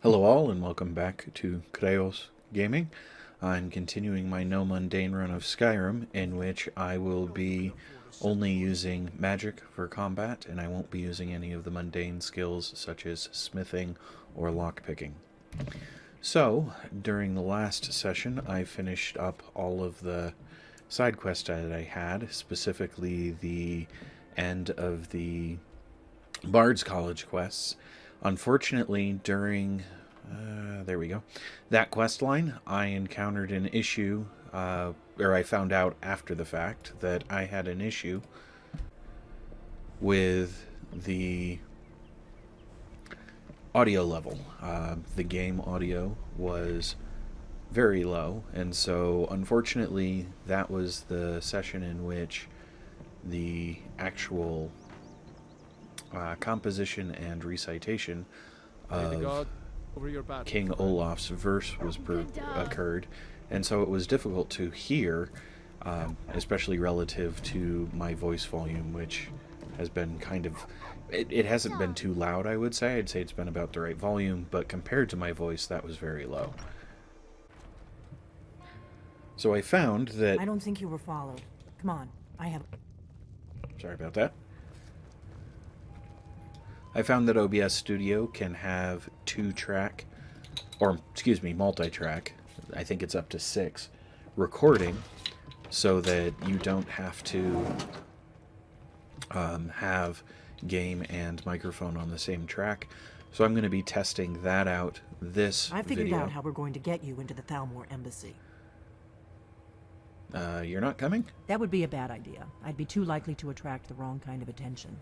Hello all, and welcome back to Kreos Gaming. I'm continuing my NoMundane Run of Skyrim, in which I will be only using magic for combat, and I won't be using any of the mundane skills such as smithing or lockpicking. So, during the last session, I finished up all of the side quests that I had, specifically the end of the Bard's College quests. Unfortunately, during there we go, that quest line, I encountered an issue, or I found out after the fact that I had an issue with the audio level. The game audio was very low, and so unfortunately, that was the session in which the actual composition and recitation of King Olaf's verse was occurred, and so it was difficult to hear, especially relative to my voice volume, which has been kind of... It hasn't been too loud, I would say. I'd say it's been about the right volume, but compared to my voice, that was very low. So I found that... I don't think you were followed. Come on, I have... Sorry about that. I found that OBS Studio can have two-track, or excuse me, multi-track, I think it's up to 6, recording, so that you don't have to have game and microphone on the same track. So I'm going to be testing that out this I figured video. out how we're going to get you into the Thalmor embassy. You're not coming? That would be a bad idea. I'd be too likely to attract the wrong kind of attention.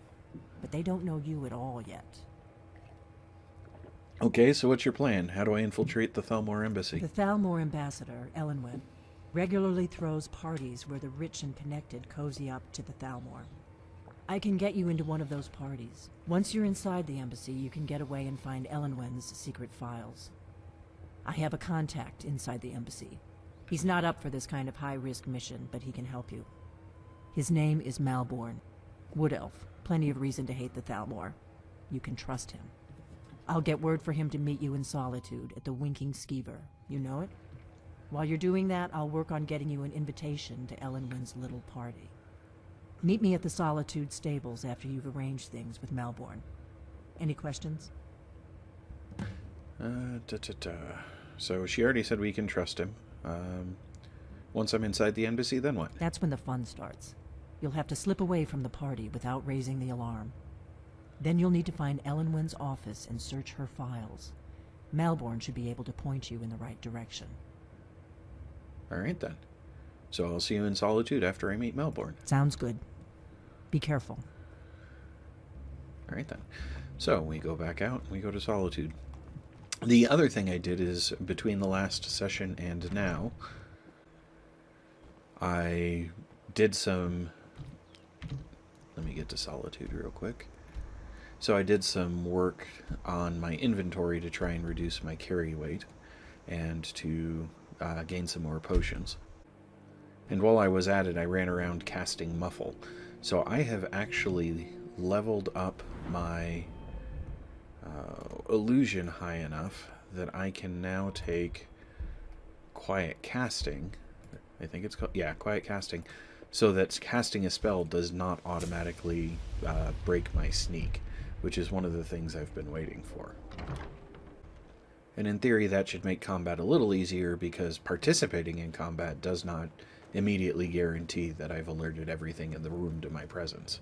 But they don't know you at all yet. Okay, so what's your plan? How do I infiltrate the Thalmor embassy? The Thalmor ambassador, Elenwen, regularly throws parties where the rich and connected cozy up to the Thalmor. I can get you into one of those parties. Once you're inside the embassy, you can get away and find Elenwen's secret files. I have a contact inside the embassy. He's not up for this kind of high-risk mission, but he can help you. His name is Malborn. Wood Elf. Plenty of reason to hate the Thalmor. You can trust him. I'll get word for him to meet you in Solitude at the Winking Skeever. You know it? While you're doing that, I'll work on getting you an invitation to Elenwen's little party. Meet me at the Solitude stables after you've arranged things with Malborn. Any questions? So she already said we can trust him. Once I'm inside the embassy, then what? That's when the fun starts. You'll have to slip away from the party without raising the alarm. Then you'll need to find Elenwen's office and search her files. Malborn should be able to point you in the right direction. Alright then. So I'll see you in Solitude after I meet Malborn. Sounds good. Be careful. Alright then. So we go back out, we go to Solitude. The other thing I did is, between the last session and now, I did some... Let me get to Solitude real quick. So I did some work on my inventory to try and reduce my carry weight and to gain some more potions. And while I was at it, I ran around casting Muffle. So I have actually leveled up my illusion high enough that I can now take Quiet Casting. I think it's called, yeah, Quiet Casting. So that casting a spell does not automatically break my sneak, which is one of the things I've been waiting for. And in theory, that should make combat a little easier, because participating in combat does not immediately guarantee that I've alerted everything in the room to my presence.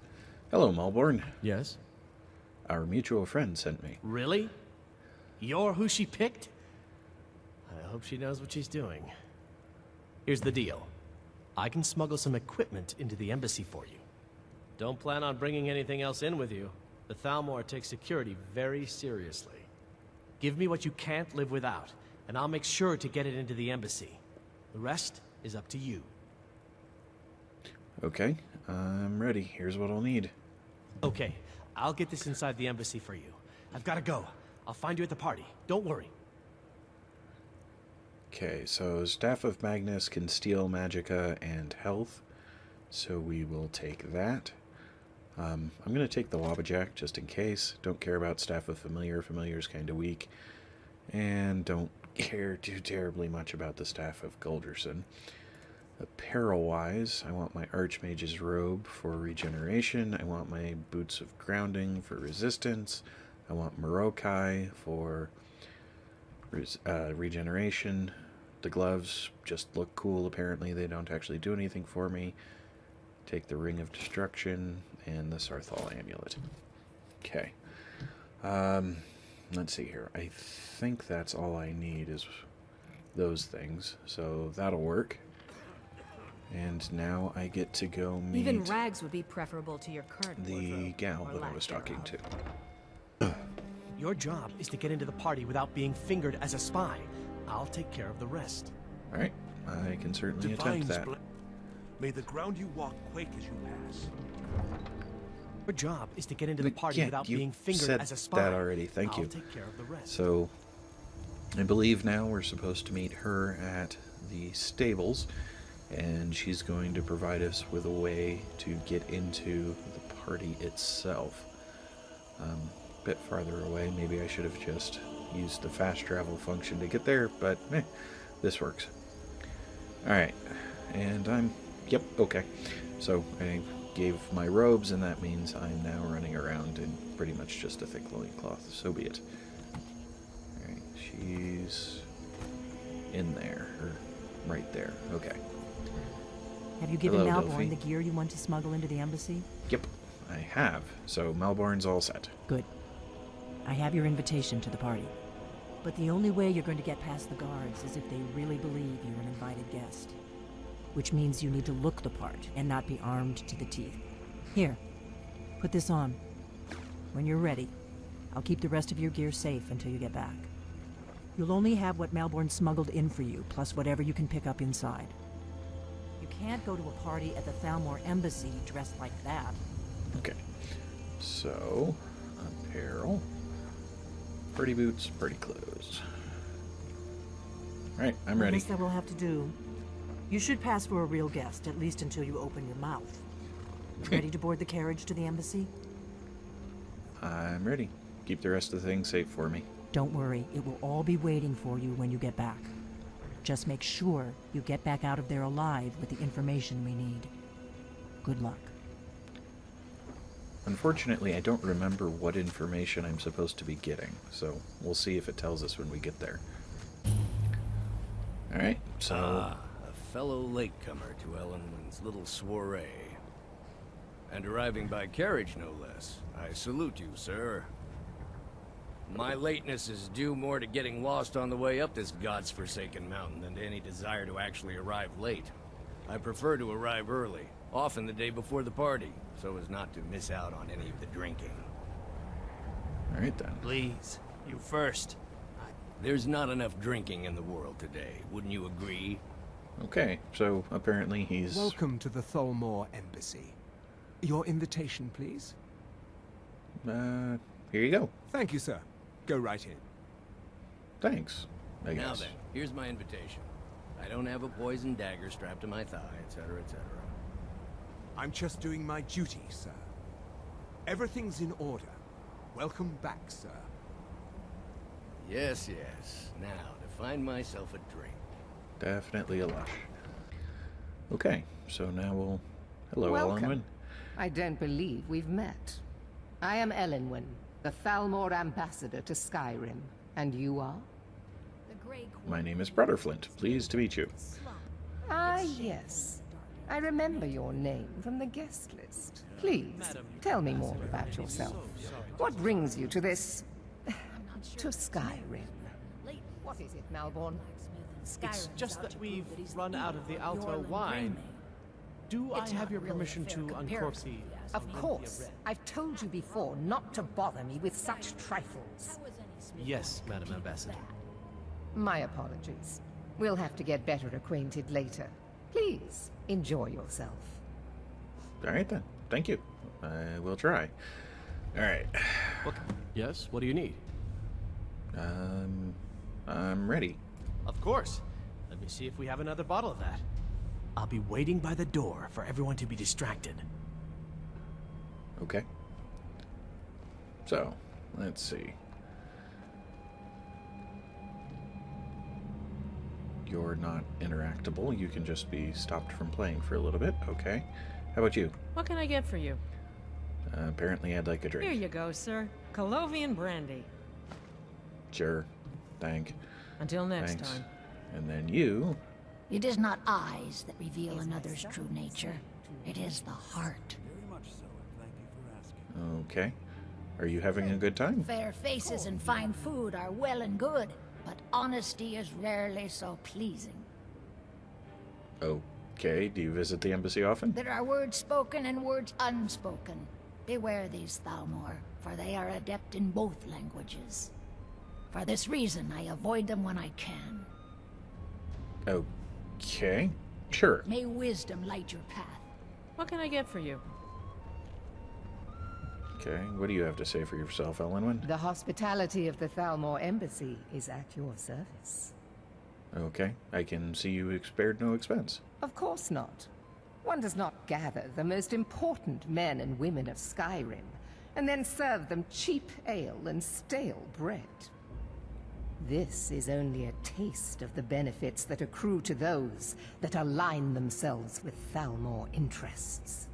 Hello, Malborn. Yes? Our mutual friend sent me. Really? You're who she picked? I hope she knows what she's doing. Here's the deal. I can smuggle some equipment into the embassy for you. Don't plan on bringing anything else in with you. The Thalmor takes security very seriously. Give me what you can't live without, and I'll make sure to get it into the embassy. The rest is up to you. Okay, I'm ready. Here's what I'll need. Okay, I'll get this inside the embassy for you. I've gotta go. I'll find you at the party. Don't worry. Okay, so Staff of Magnus can steal magicka and health, so we will take that. I'm going to take the Wabbajack just in case. Don't care about Staff of Familiar. Familiar's kind of weak. And don't care too terribly much about the Staff of Golderson. Apparel-wise, I want my Archmage's robe for regeneration. I want my boots of grounding for resistance. I want Murokai for regeneration. The gloves just look cool, apparently. They don't actually do anything for me. Take the Ring of Destruction and the Sarthal Amulet. Okay. Let's see here. I think that's all I need is those things. So that'll work. And now I get to go meet Even rags would be preferable to your current the wardrobe, gal or that I lack was talking thereof. to. Your job is to get into the party without being fingered as a spy. I'll take care of the rest. Alright, I can certainly attempt that. May the ground you walk quake as you pass. Your job is to get into the party Yeah, without you being fingered said as a spy. that already, thank you. I'll take care of the rest. So, I believe now we're supposed to meet her at the stables, and she's going to provide us with a way to get into the party itself. A bit farther away, maybe I should have just used the fast travel function to get there, but this works. Alright, and yep, okay. So, I gave my robes, and that means I'm now running around in pretty much just a thick loincloth, so be it. Alright, she's in there, or right there, okay. Have you given Hello, Malborn Delphi. the gear you want to smuggle into the embassy? Yep, I have. So Malborn's all set. Good. I have your invitation to the party. But the only way you're going to get past the guards is if they really believe you're an invited guest. Which means you need to look the part and not be armed to the teeth. Here, put this on. When you're ready, I'll keep the rest of your gear safe until you get back. You'll only have what Malborn smuggled in for you, plus whatever you can pick up inside. You can't go to a party at the Thalmor Embassy dressed like that. Okay. So, apparel. Pretty boots, pretty clothes. Alright, I'm I ready. guess that will have to do. You should pass for a real guest, at least until you open your mouth. Ready to board the carriage to the embassy? I'm ready. Keep the rest of the things safe for me. Don't worry, it will all be waiting for you when you get back. Just make sure you get back out of there alive with the information we need. Good luck. Unfortunately, I don't remember what information I'm supposed to be getting, so we'll see if it tells us when we get there. Alright, so... A fellow latecomer to Ellenman's little soiree. And arriving by carriage, no less. I salute you, sir. My lateness is due more to getting lost on the way up this god's-forsaken mountain than to any desire to actually arrive late. I prefer to arrive early, often the day before the party, so as not to miss out on any of the drinking. Alright then. Please, you first. There's not enough drinking in the world today, wouldn't you agree? Okay, so apparently he's... Welcome to the Thalmor Embassy. Your invitation, please? Here you go. Thank you, sir. Go right in. Thanks, I guess. Now then, here's my invitation. I don't have a poison dagger strapped to my thigh, etc., etc. I'm just doing my duty, sir. Everything's in order. Welcome back, sir. Yes, yes. Now, to find myself a drink. Definitely a lush. Okay, so now we'll... Hello, Welcome. Ellenwyn. I don't believe we've met. I am Elenwen, the Thalmor ambassador to Skyrim. And you are? My name is Brotherflint. Pleased to meet you. Ah, yes. I remember your name from the guest list. Please, tell me more about yourself. What brings you to this... to Skyrim? What is it, Malborn? It's just that we've run out of the Alto wine. Do I have your permission to uncork the... Of course. I've told you before not to bother me with such trifles. Yes, Madam Ambassador. My apologies. We'll have to get better acquainted later. Please, enjoy yourself. Alright then. Thank you. I will try. Alright. Yes, what do you need? I'm ready. Of course. Let me see if we have another bottle of that. I'll be waiting by the door for everyone to be distracted. Okay. So, let's see. you're not interactable. You can just be stopped from playing for a little bit. Okay. How about you? What can I get for you? Apparently I'd like a drink. Here you go, sir. Colovian brandy. Sure. Until next Thanks. time. And then you... It is not eyes that reveal another's true nature. It is the heart. Okay. Are you having a good time? Fair faces and fine food are well and good, but honesty is rarely so pleasing. Okay. Do you visit the embassy often? There are words spoken and words unspoken. Beware these Thalmor, for they are adept in both languages. For this reason, I avoid them when I can. Okay. Sure. May wisdom light your path. What can I get for you? Okay. What do you have to say for yourself, Elenwen? The hospitality of the Thalmor Embassy is at your service. Okay. I can see you spared no expense. Of course not. One does not gather the most important men and women of Skyrim, and then serve them cheap ale and stale bread. This is only a taste of the benefits that accrue to those that align themselves with Thalmor interests.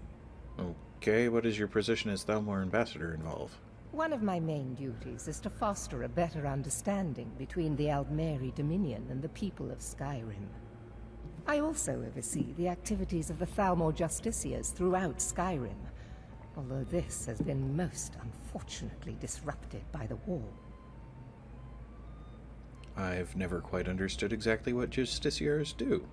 Okay, what does your position as Thalmor ambassador involve? One of my main duties is to foster a better understanding between the Aldmeri Dominion and the people of Skyrim. I also oversee the activities of the Thalmor Justiciars throughout Skyrim, although this has been most unfortunately disrupted by the war. I've never quite understood exactly what justiciars do.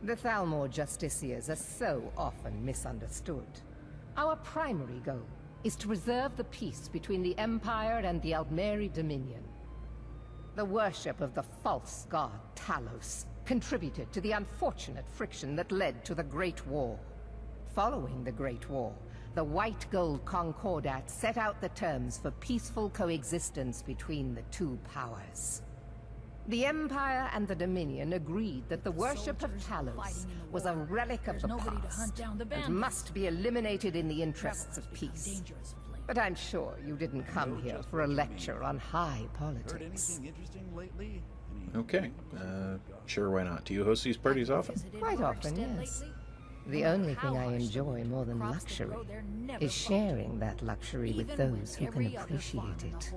The Thalmor Justiciars are so often misunderstood. Our primary goal is to preserve the peace between the Empire and the Aldmeri Dominion. The worship of the false god Talos contributed to the unfortunate friction that led to the Great War. Following the Great War, the White Gold Concordat set out the terms for peaceful coexistence between the two powers. The Empire and the Dominion agreed that the worship of Talos was a relic of the past and must be eliminated in the interests of peace. But I'm sure you didn't come here for a lecture on high politics. Okay, sure, why not? Do you host these parties often? Quite often, yes. The only thing I enjoy more than luxury is sharing that luxury with those who can appreciate it.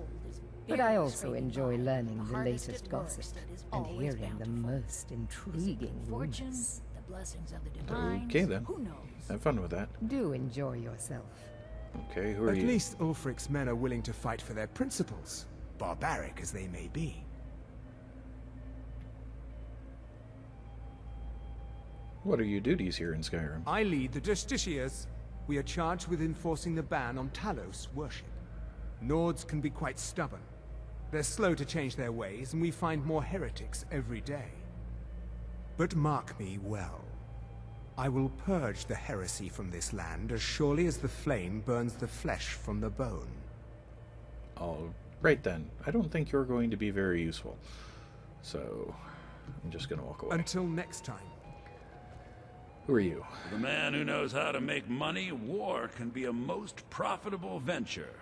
But I also enjoy learning the latest gossip and hearing the most intriguing rumors. Okay then, have fun with that. Do enjoy yourself. Okay, who are At you? least Ulfric's men are willing to fight for their principles, barbaric as they may be. What are your duties here in Skyrim? I lead the Justiciars. We are charged with enforcing the ban on Talos worship. Nords can be quite stubborn. They're slow to change their ways, and we find more heretics every day. But mark me well. I will purge the heresy from this land as surely as the flame burns the flesh from the bone. All right then. I don't think you're going to be very useful. So, I'm just gonna walk away. Until next time. Who are you? For the man who knows how to make money, war can be a most profitable venture.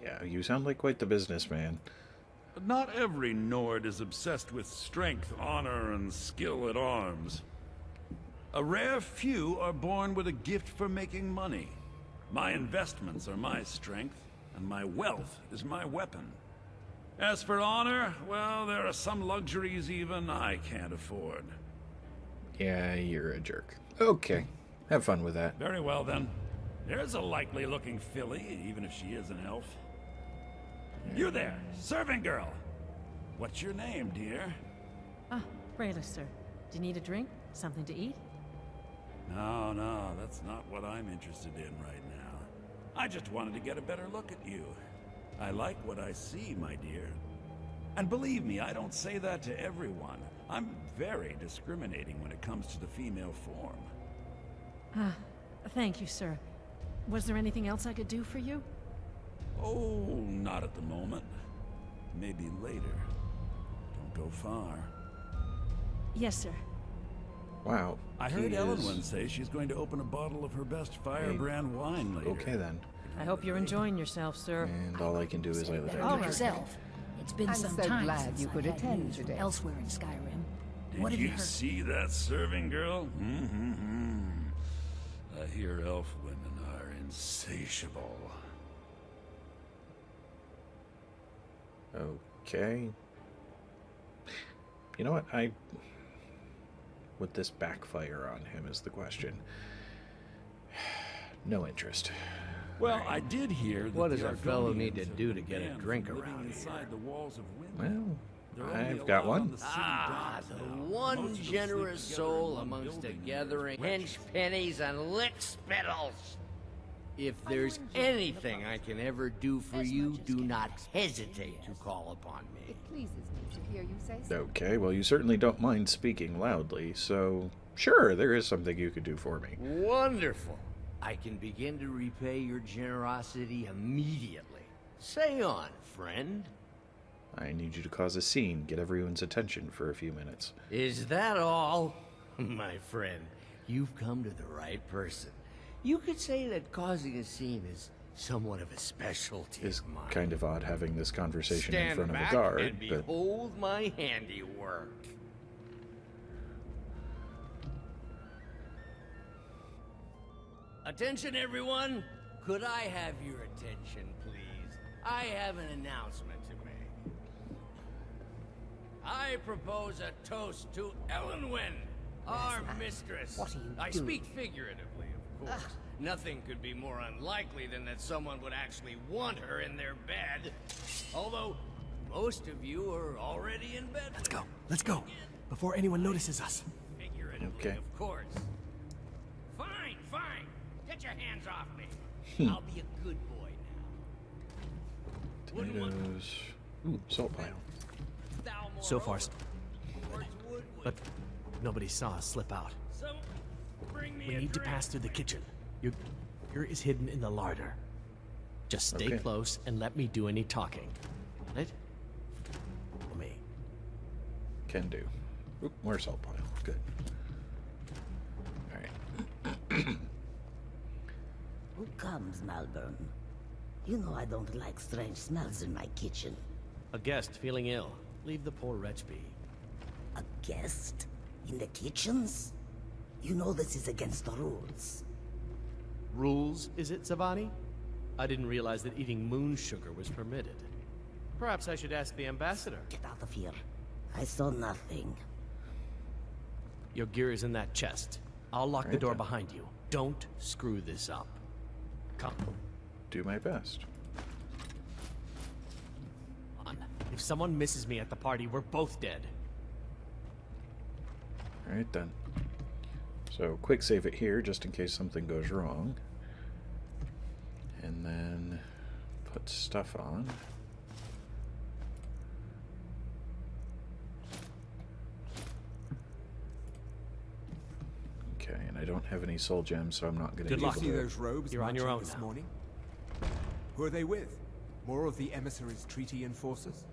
Yeah, you sound like quite the businessman. But not every Nord is obsessed with strength, honor, and skill at arms. A rare few are born with a gift for making money. My investments are my strength, and my wealth is my weapon. As for honor, well, there are some luxuries even I can't afford. Yeah, you're a jerk. Okay, have fun with that. Very well, then. There's a likely-looking filly, even if she is an elf. You there, serving girl. What's your name, dear? Ah, Rayla, sir. Do you need a drink? Something to eat? No, that's not what I'm interested in right now. I just wanted to get a better look at you. I like what I see, my dear. And believe me, I don't say that to everyone. I'm very discriminating when it comes to the female form. Ah, thank you, sir. Was there anything else I could do for you? Oh, not at the moment. Maybe later. Don't go far. Yes, sir. Wow. I heard Elenwen say she's going to open a bottle of her best firebrand wine later. Okay then. I hope you're enjoying yourself, sir. And all I can do is I let Help yourself. It's been I'm some so time glad since you I've could had attend news from today. elsewhere in Skyrim. Did What have you you heard? see that serving girl? I hear elf women are insatiable. Okay. You know what? Would this backfire on him is the question. No interest. Well, I did hear that What does the a fellow Argonians need to have do to been get a banned drink from living around inside here? the walls of Well, Windhelm. They're only I've got allowed on one. the city Ah, docks the now. Most one of them sleep generous together in soul one amongst a building. gathering hench pennies and lick spittles. If there's anything I can ever do for you, do not hesitate to call upon me. It pleases me to hear you say so. Okay, well, you certainly don't mind speaking loudly, so sure, there is something you could do for me. Wonderful. I can begin to repay your generosity immediately. Say on, friend. I need you to cause a scene, get everyone's attention for a few minutes. Is that all? My friend, you've come to the right person. You could say that causing a scene is somewhat of a specialty It's of mine. kind of odd having this conversation in Stand front of back a guard, and but behold my handiwork. Attention, everyone! Could I have your attention, please? I have an announcement to make. I propose a toast to Elenwen, our mistress. What are you I doing? speak figuratively, of course. Nothing could be more unlikely than that someone would actually want her in their bed. Although, most of you are already in bed. Let's go. Let's go. Before anyone notices us. Figuratively, Okay. of course. Fine, fine. Get your hands off me. I'll be a good boy now. Wouldn't want tomatoes. Ooh, salt pile. Thalmor So far, over towards Woodwood. but nobody saw us slip out. So, bring me We a need to drink. pass through the kitchen. Your gear is hidden in the larder. Just stay Okay. close and let me do any talking. Got it? For me. Can do. Oop, more salt pile. Good. Alright. Who comes, Malvern? You know I don't like strange smells in my kitchen. A guest feeling ill. Leave the poor wretch be. A guest? In the kitchens? You know this is against the rules. Rules, is it, Savani? I didn't realize that eating moon sugar was permitted. Perhaps I should ask the ambassador. Get out of here. I saw nothing. Your gear is in that chest. I'll lock the Right door then. behind you. Don't screw this up. Come Do my best. on. If someone misses me at the party, we're both dead. Alright then. So, quick save it here, just in case something goes wrong. And then put stuff on. Okay, and I don't have any soul gems, so I'm not going to Good be luck. able See to... those robes You're on your marching own this now. morning? Who are they with? More of the emissaries' treaty enforcers?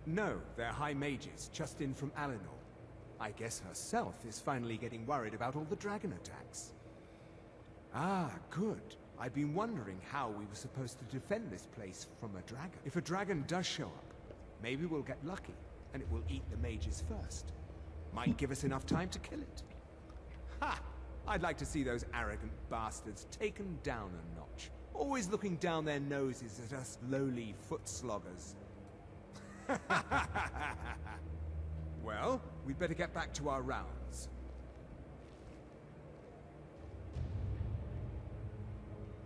No, they're high mages, just in from Alinor. I guess herself is finally getting worried about all the dragon attacks. Ah, good. I'd been wondering how we were supposed to defend this place from a dragon. If a dragon does show up, maybe we'll get lucky, and it will eat the mages first. Might give us enough time to kill it. Ha! I'd like to see those arrogant bastards taken down a notch. Always looking down their noses at us lowly foot sloggers. Well, we'd better get back to our rounds.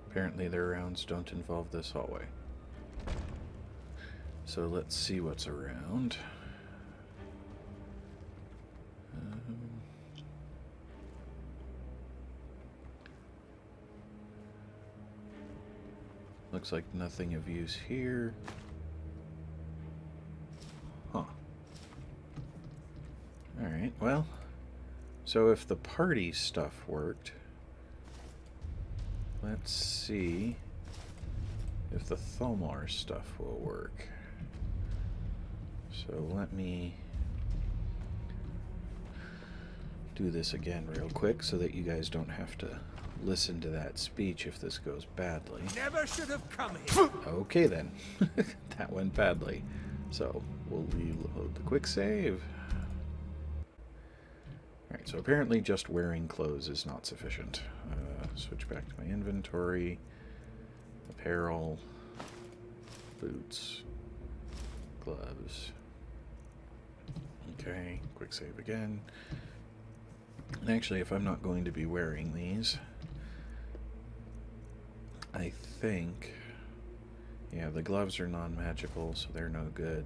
Apparently their rounds don't involve this hallway. So let's see what's around. Looks like nothing of use here. Huh. Alright, well. So if the party stuff worked, let's see if the Thalmor stuff will work. So let me do this again real quick so that you guys don't have to listen to that speech if this goes badly. Never should have come here. Okay then. That went badly. So, we'll reload the quick save. Alright, so apparently just wearing clothes is not sufficient. Switch back to my inventory. Apparel. Boots. Gloves. Okay, quick save again. And actually, if I'm not going to be wearing these, I think... Yeah, the gloves are non-magical, so they're no good.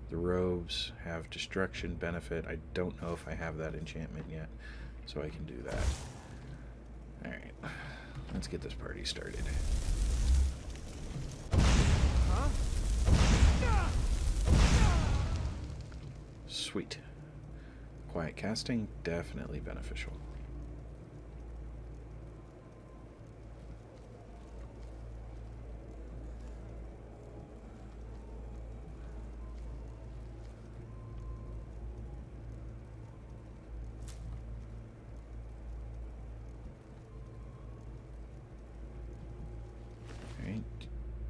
The robes have destruction benefit. I don't know if I have that enchantment yet, so I can do that. Alright, let's get this party started. Huh? Sweet. Quiet casting, definitely beneficial.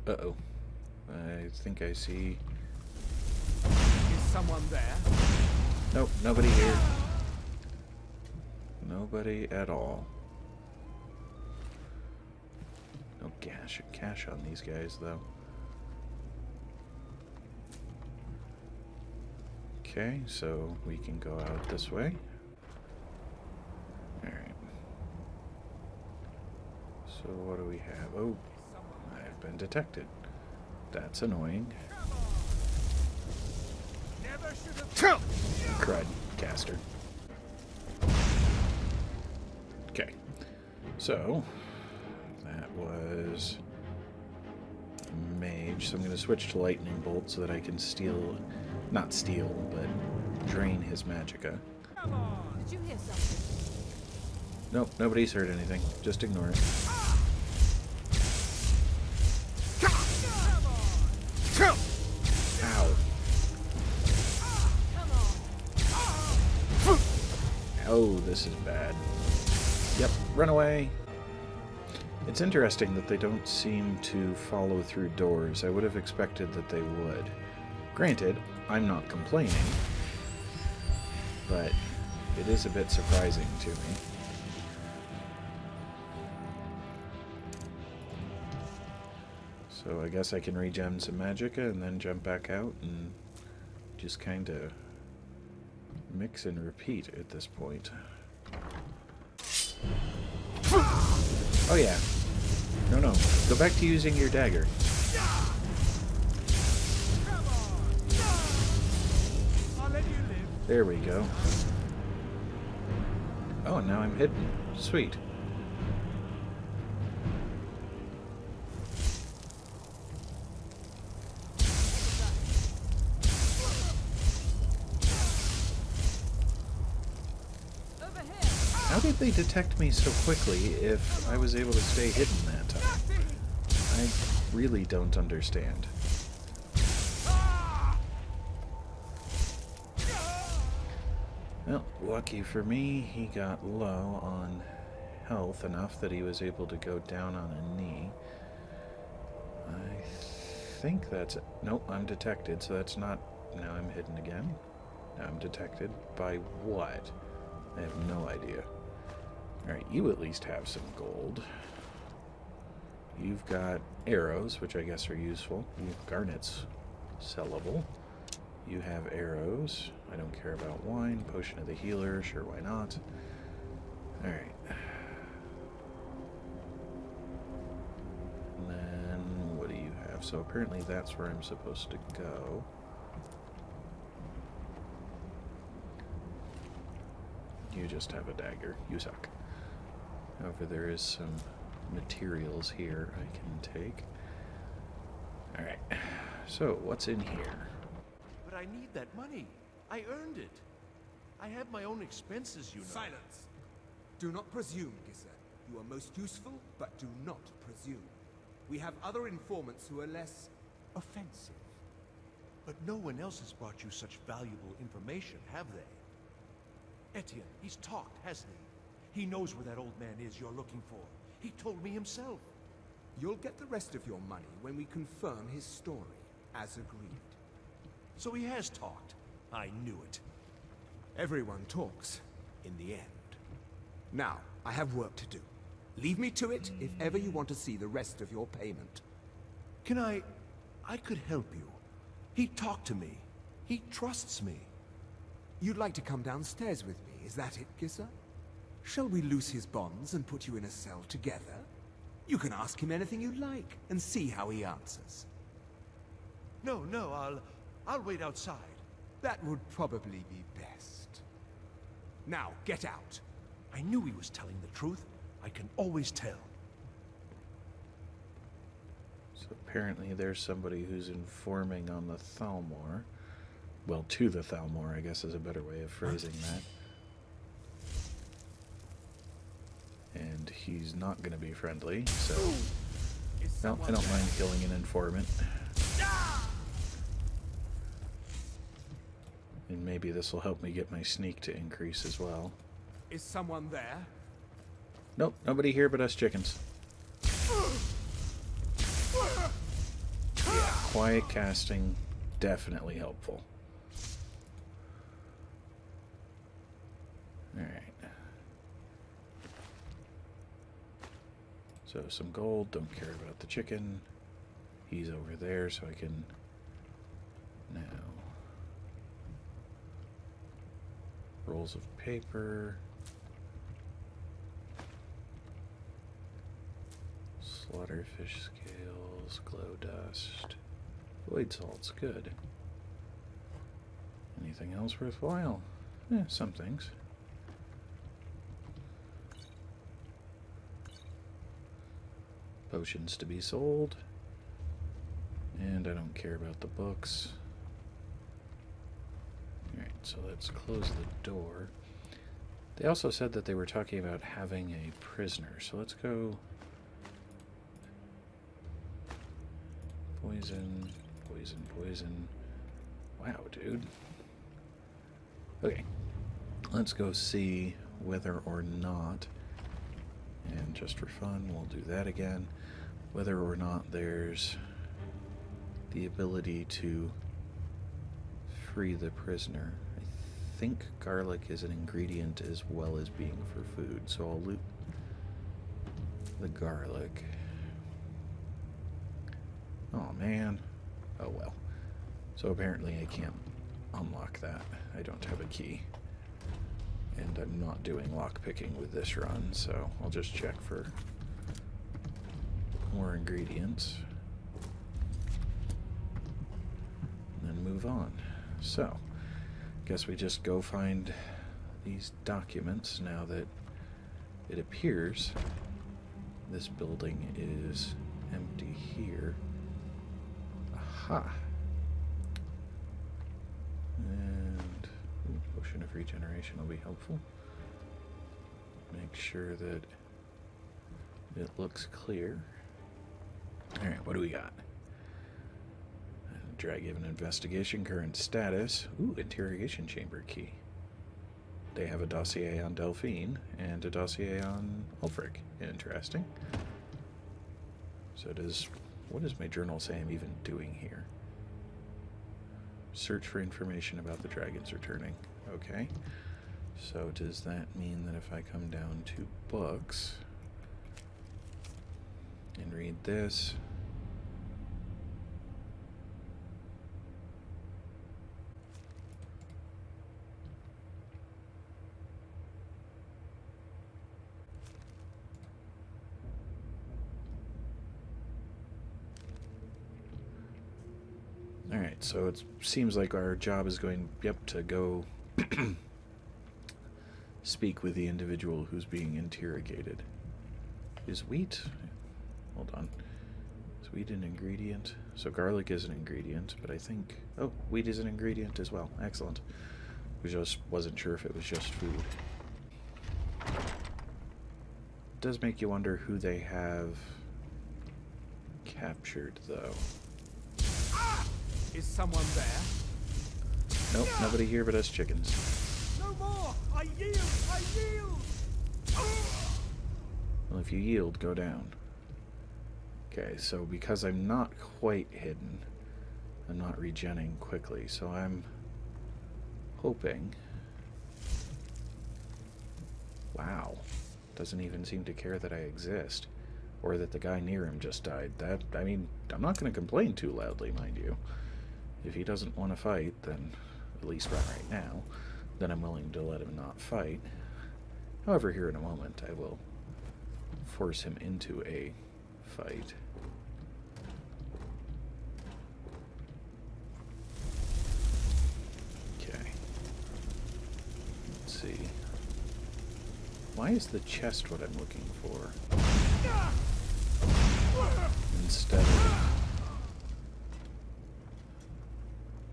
Uh-oh. I think I see... Is someone there? Nope, nobody here. Nobody at all. No cash on these guys, though. Okay, so we can go out this way. Alright. So what do we have? Oh, I've been detected. That's annoying. Crud, caster. Okay. So, that was mage. So I'm going to switch to lightning bolt so that I can steal, not steal, but drain his magicka. Did you hear something? Nope, nobody's heard anything. Just ignore it. Ow. Oh, this is bad. Yep, run away. It's interesting that they don't seem to follow through doors. I would have expected that they would. Granted, I'm not complaining, but it is a bit surprising to me. So I guess I can regen some magicka and then jump back out and just kind of mix and repeat at this point. Oh yeah. No. Go back to using your dagger. There we go. Oh, and now I'm hidden. Sweet. How did they detect me so quickly if I was able to stay hidden that time? I really don't understand. Well, lucky for me, he got low on health enough that he was able to go down on a knee. I think that's it. Nope, I'm detected, so that's not... Now I'm hidden again. Now I'm detected by what? I have no idea. Alright, you at least have some gold. You've got arrows, which I guess are useful. You have garnets, sellable. You have arrows. I don't care about wine. Potion of the healer, sure, why not? Alright. And then, what do you have? So apparently that's where I'm supposed to go. You just have a dagger. You suck. However, there is some materials here I can take. Alright, so what's in here? But I need that money. I earned it. I have my own expenses, you know. Silence! Do not presume, Gissa. You are most useful, but do not presume. We have other informants who are less offensive. But no one else has brought you such valuable information, have they? Etienne, he's talked, hasn't he? He knows where that old man is you're looking for. He told me himself. You'll get the rest of your money when we confirm his story, as agreed. So he has talked. I knew it. Everyone talks, in the end. Now, I have work to do. Leave me to it if ever you want to see the rest of your payment. Can I could help you. He talked to me. He trusts me. You'd like to come downstairs with me, is that it, Gissa? Shall we loose his bonds and put you in a cell together? You can ask him anything you like, and see how he answers. No, I'll wait outside. That would probably be best. Now, get out. I knew he was telling the truth. I can always tell. So apparently there's somebody who's informing on the Thalmor. Well, to the Thalmor, I guess is a better way of phrasing that. And he's not going to be friendly, so... No, I don't mind killing an informant. And maybe this will help me get my sneak to increase as well. Is someone there? Nope, nobody here but us chickens. Yeah, quiet casting, definitely helpful. Alright. So some gold, don't care about the chicken. He's over there, so I can now rolls of paper, slaughterfish scales, glow dust, void salt's good. Anything else worthwhile? Some things. Potions to be sold. And I don't care about the books. Alright, so let's close the door. They also said that they were talking about having a prisoner, so let's go... Poison, poison, poison. Wow, dude. Okay, let's go see whether or not, and just for fun, we'll do that again, whether or not there's the ability to free the prisoner. I think garlic is an ingredient as well as being for food, so I'll loot the garlic. Oh man. Oh well. So apparently I can't unlock that. I don't have a key. And I'm not doing lockpicking with this run, so I'll just check for more ingredients. And then move on. So, guess we just go find these documents now that it appears this building is empty here. Aha! And potion of regeneration will be helpful. Make sure that it looks clear. Alright, what do we got? Dragon investigation, current status. Ooh, interrogation chamber key. They have a dossier on Delphine and a dossier on Ulfric. Interesting. So what does my journal say I'm even doing here? Search for information about the dragons returning. Okay. So does that mean that if I come down to books and read this, alright, so it seems like our job is going, to go speak with the individual who's being interrogated. Is wheat? Hold on. Is wheat an ingredient? So garlic is an ingredient, but I think... Oh, wheat is an ingredient as well. Excellent. We just wasn't sure if it was just food. It does make you wonder who they have captured, though. Is someone there? Nope, nobody here but us chickens. No more! I yield! I yield! Well, if you yield, go down. Okay, so because I'm not quite hidden, I'm not regenning quickly, so I'm hoping... Wow. Doesn't even seem to care that I exist. Or that the guy near him just died. That, I mean, I'm not going to complain too loudly, mind you. If he doesn't want to fight, then, at least right now, then I'm willing to let him not fight. However, here in a moment, I will force him into a fight. Okay. Let's see. Why is the chest what I'm looking for? Instead of...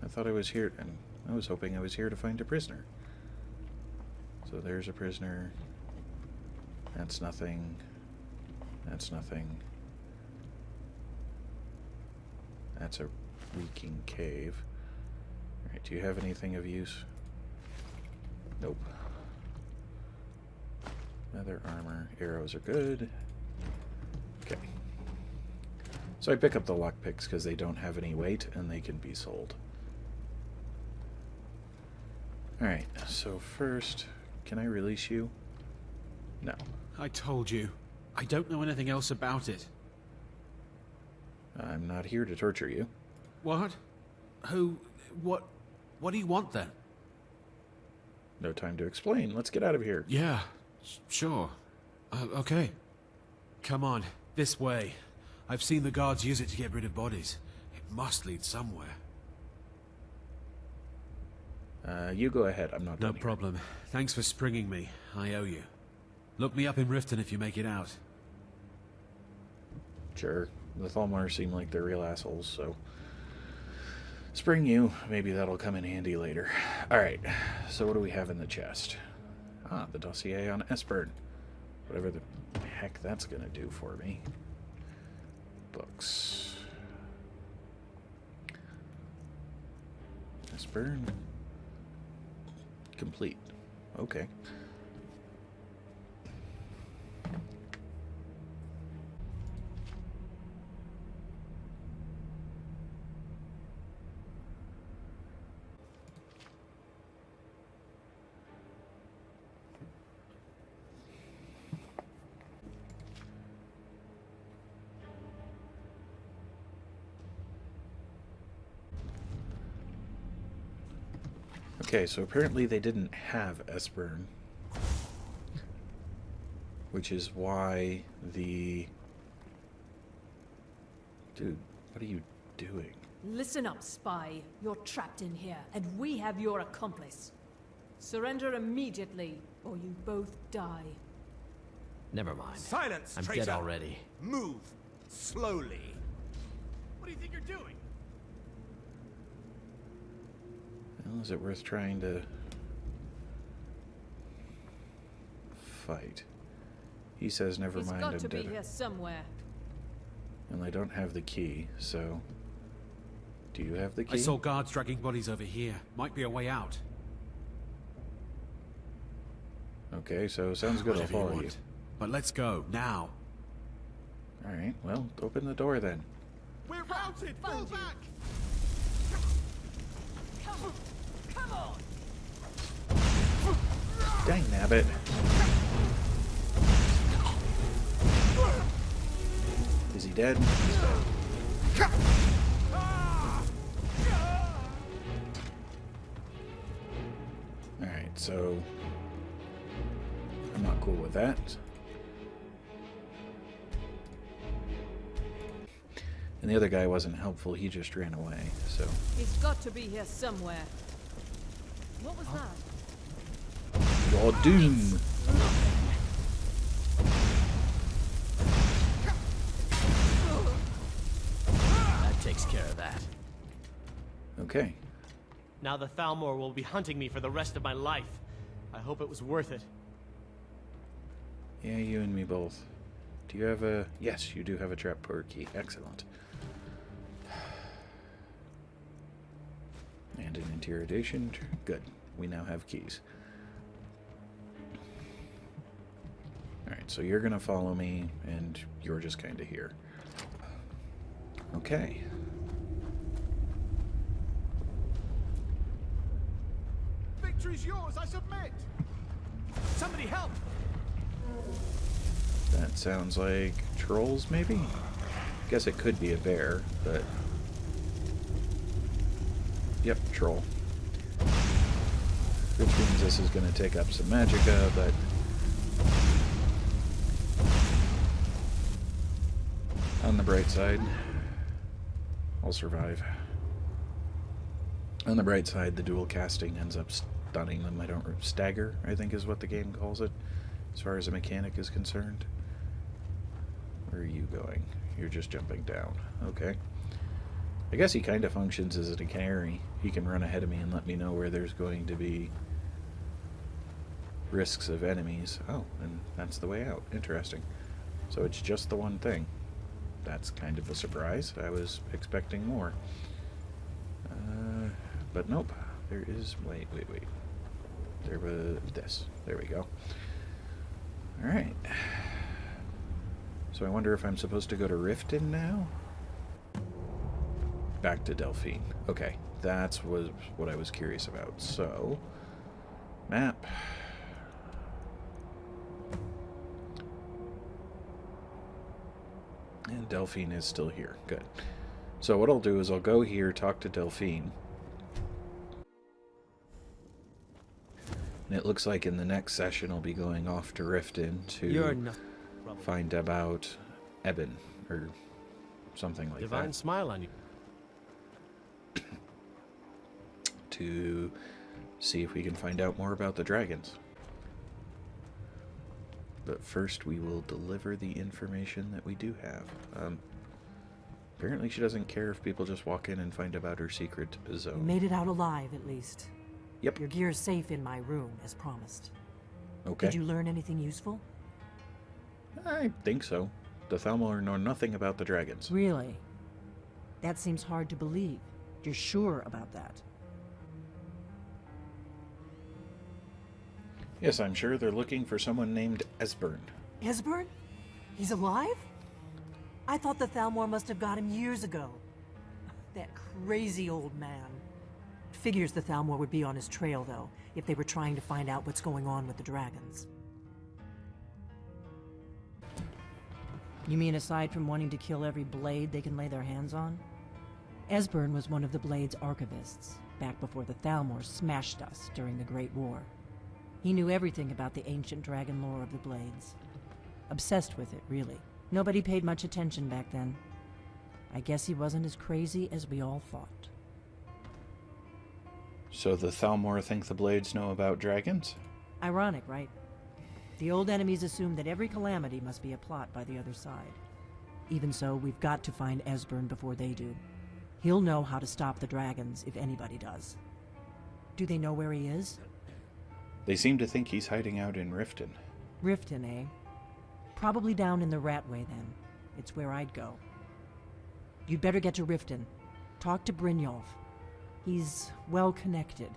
I thought I was here, and I was hoping I was here to find a prisoner. So there's a prisoner. That's nothing. That's nothing. That's a reeking cave. Alright, do you have anything of use? Nope. Leather armor. Arrows are good. Okay. So I pick up the lockpicks because they don't have any weight and they can be sold. Alright, so first, can I release you? No. I told you. I don't know anything else about it. I'm not here to torture you. What? Who? What do you want then? No time to explain. Let's get out of here. Yeah, sure. Okay. Come on, this way. I've seen the guards use it to get rid of bodies. It must lead somewhere. You go ahead. I'm not No done here. problem. Thanks for springing me. I owe you. Look me up in Riften if you make it out. Sure. The Thalmor seem like they're real assholes, so... Spring you. Maybe that'll come in handy later. Alright, so what do we have in the chest? Ah, the dossier on Esbern. Whatever the heck that's gonna do for me. Books. Esbern. Complete. Okay. Okay, so apparently they didn't have Esbern, which is why the... Dude, what are you doing? Listen up, spy. You're trapped in here, and we have your accomplice. Surrender immediately, or you both die. Never mind. Silence, I'm traitor! dead already. Move slowly. What do you think you're doing? Well, is it worth trying to fight? He says, never He's mind, got I'm to be dead. here somewhere. And I don't have the key, so... Do you have the key? I saw guards dragging bodies over here. Might be a way out. Okay, so sounds good, I'll Whatever you follow you. want. But let's go, now. Alright, well, open the door then. We're routed! Fall back! Come on! Dang nabbit. Is he dead? He's dead. Alright, so... I'm not cool with that. And the other guy wasn't helpful, he just ran away, so... He's got to be here somewhere. What was that? Your doom! That takes care of that. Okay. Now the Thalmor will be hunting me for the rest of my life. I hope it was worth it. Yeah, you and me both. Do you have a... Yes, you do have a trapdoor key. Excellent. And an interrogation. Good. We now have keys. so you're gonna follow me, and you're just kind of here. Okay. Victory's yours, I submit! Somebody help! That sounds like trolls, maybe? Guess it could be a bear, but... Yep, troll. Which means this is going to take up some magicka, but... on the bright side, I'll survive. On the bright side, the dual casting ends up stunning them. Stagger, I think is what the game calls it, as far as a mechanic is concerned. Where are you going? You're just jumping down. Okay. I guess he kind of functions as a canary. He can run ahead of me and let me know where there's going to be risks of enemies. Oh, and that's the way out. Interesting. So it's just the one thing. That's kind of a surprise. I was expecting more. But nope. There is... Wait. There was this. There we go. Alright. So I wonder if I'm supposed to go to Riften now? Back to Delphine. Okay, that's what I was curious about. So, map. And Delphine is still here. Good. So what I'll do is I'll go here, talk to Delphine. And it looks like in the next session I'll be going off to Riften to find about Eben, or something like that. Divine smile on you. To see if we can find out more about the dragons. But first we will deliver the information that we do have. Apparently she doesn't care if people just walk in and find about her secret zone. You made it out alive, at least. Yep. Your gear is safe in my room, as promised. Okay. Did you learn anything useful? I think so. The Thalmor know nothing about the dragons. Really? That seems hard to believe. You're sure about that? Yes, I'm sure they're looking for someone named Esbern. Esbern? He's alive? I thought the Thalmor must have got him years ago. That crazy old man. Figures the Thalmor would be on his trail, though, if they were trying to find out what's going on with the dragons. You mean aside from wanting to kill every blade they can lay their hands on? Esbern was one of the Blade's archivists, back before the Thalmor smashed us during the Great War. He knew everything about the ancient dragon lore of the Blades. Obsessed with it, really. Nobody paid much attention back then. I guess he wasn't as crazy as we all thought. So the Thalmor think the Blades know about dragons? Ironic, right? The old enemies assume that every calamity must be a plot by the other side. Even so, we've got to find Esbern before they do. He'll know how to stop the dragons, if anybody does. Do they know where he is? They seem to think he's hiding out in Riften. Riften, eh? Probably down in the Ratway, then. It's where I'd go. You'd better get to Riften. Talk to Brynjolf. He's well-connected.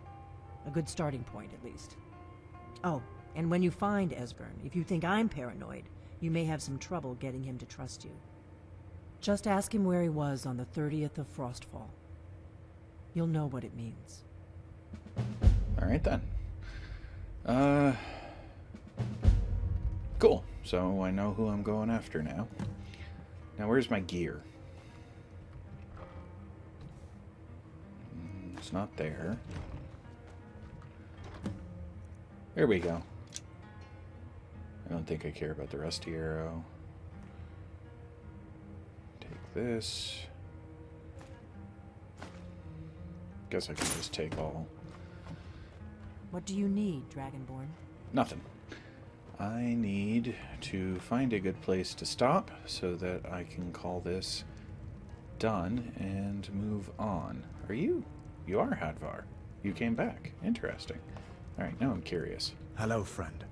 A good starting point, at least. Oh, and when you find Esbern, if you think I'm paranoid, you may have some trouble getting him to trust you. Just ask him where he was on the 30th of Frostfall. You'll know what it means. All right, then. Cool. So I know who I'm going after now. Now, where's my gear? It's not there. There we go. I don't think I care about the rusty arrow. Take this. Guess I can just take all. What do you need, Dragonborn? Nothing. I need to find a good place to stop so that I can call this done and move on. Are you? You are Hadvar. You came back. Interesting. Alright, now I'm curious. Hello, friend.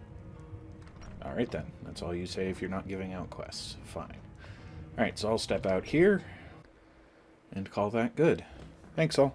Alright then. That's all you say if you're not giving out quests. Fine. Alright, so I'll step out here and call that good. Thanks all.